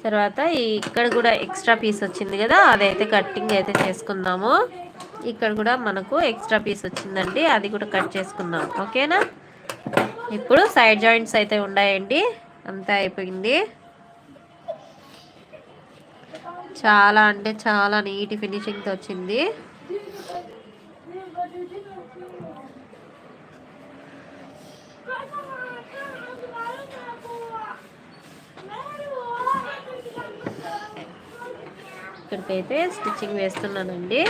తర్వాత ఇక్కడ కూడా ఎక్స్ట్రా పీస్ వచ్చింది కదా, అదైతే కటింగ్ అయితే చేసుకుందాము. ఇక్కడ కూడా మనకు ఎక్స్ట్రా పీస్ వచ్చిందండి, అది కూడా కట్ చేసుకుందాం. ఓకేనా. ఇప్పుడు సైడ్ జాయింట్స్ అయితే ఉన్నాయండి, అంతా అయిపోయింది. చాలా అంటే చాలా నీట్ ఫినిషింగ్తో వచ్చింది. ఇక్కడికైతే స్టిచ్చింగ్ వేస్తున్నానండి.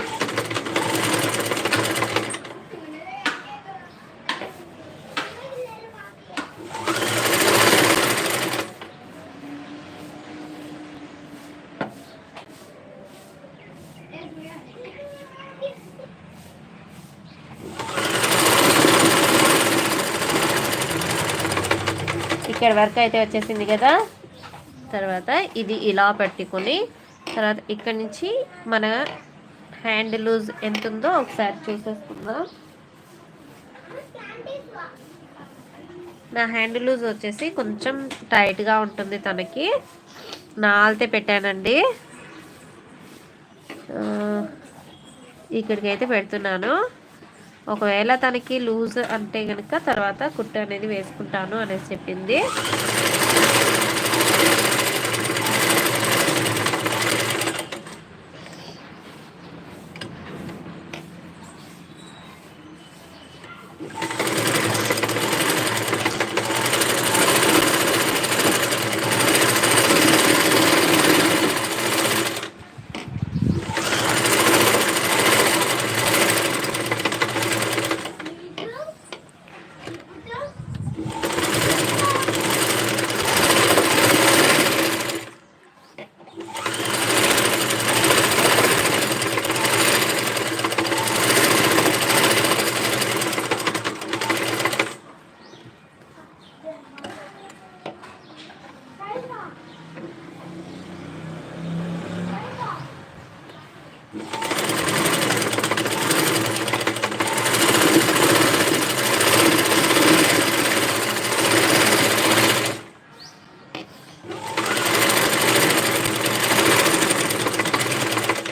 ఇక్కడ వర్క్ అయితే వచ్చేసింది కదా. తర్వాత ఇది ఇలా పెట్టుకొని తర్వాత ఇక్కడ నుంచి మన హ్యాండ్ లూజ్ ఎంత ఉందో ఒకసారి చూసేసుకుందాం. నా హ్యాండ్ లూజ్ వచ్చేసి కొంచెం టైట్గా ఉంటుంది తనకి, నాల్తే పెట్టానండి. ఇక్కడికి అయితే పెడుతున్నాను. ఒకవేళ తనకి లూజ్ అంటే కనుక తర్వాత కుట్టు అనేది వేసుకుంటాను అనేసి చెప్పింది.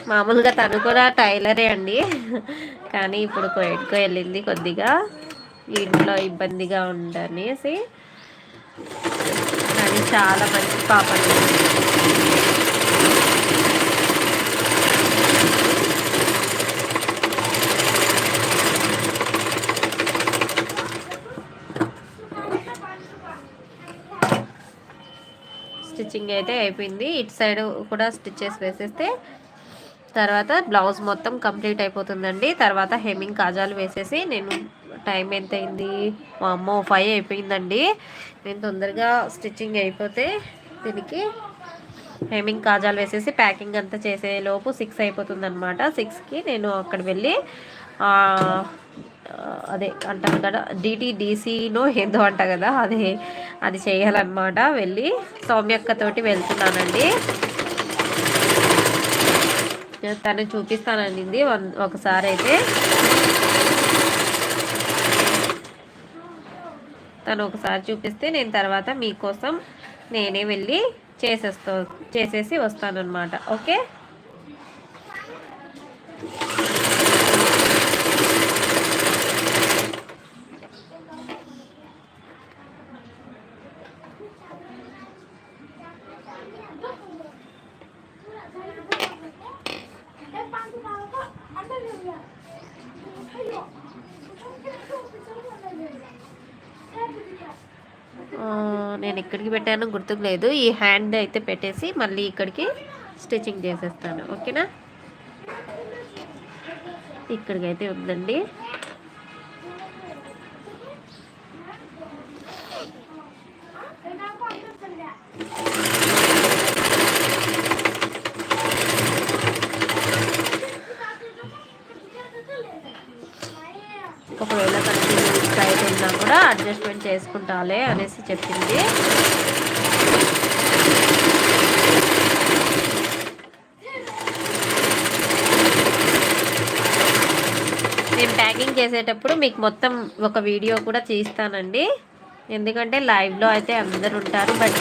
మామూలుగా తను కూడా టైలరే అండి, కానీ ఇప్పుడు కోయట్కో వెళ్ళింది, కొద్దిగా ఇంట్లో ఇబ్బందిగా ఉండనేసి. కానీ చాలా మంచి పాప అండి. స్టిచ్చింగ్ అయితే అయిపోయింది. ఇటు సైడ్ కూడా స్టిచ్చెస్ వేసేస్తే తర్వాత బ్లౌజ్ మొత్తం కంప్లీట్ అయిపోతుందండి. తర్వాత హెమ్మింగ్ కాజాలు వేసేసి, నేను టైం ఎంత అయింది, అమ్మో 5 అయిపోయిందండి. నేను తొందరగా స్టిచ్చింగ్ అయిపోతే దీనికి హెమ్మింగ్ కాజాలు వేసేసి ప్యాకింగ్ అంతా చేసేలోపు 6 అయిపోతుంది అనమాట. 6కి నేను అక్కడ వెళ్ళి అదే అంటాను కదా, DTDCనో ఏందో అంట కదా, అది చేయాలన్నమాట. వెళ్ళి సౌమ్యక్కతోటి వెళ్తున్నానండి. తను చూపిస్తాననింది ఒకసారి అయితే. తను ఒకసారి చూపిస్తే నేను తర్వాత మీకోసం నేనే వెళ్ళి చేసేసి వస్తానన్నమాట. ఓకే. నేను ఎక్కడికి పెట్టానో గుర్తుకు లేదు. ఈ హ్యాండ్ అయితే పెట్టేసి మళ్ళీ ఇక్కడికి స్టిచ్చింగ్ చేసేస్తాను. ఓకేనా. ఇక్కడికి అయితే ఉందండి. ఒకవేళ తనకి టైట్ ఉన్నా కూడా అడ్జస్ట్మెంట్ చేసుకుంటాలే అనేసి చెప్పింది. నేను ప్యాకింగ్ చేసేటప్పుడు మీకు మొత్తం ఒక వీడియో కూడా చేస్తానండి, ఎందుకంటే లైవ్లో అయితే అందరు ఉంటారు, బట్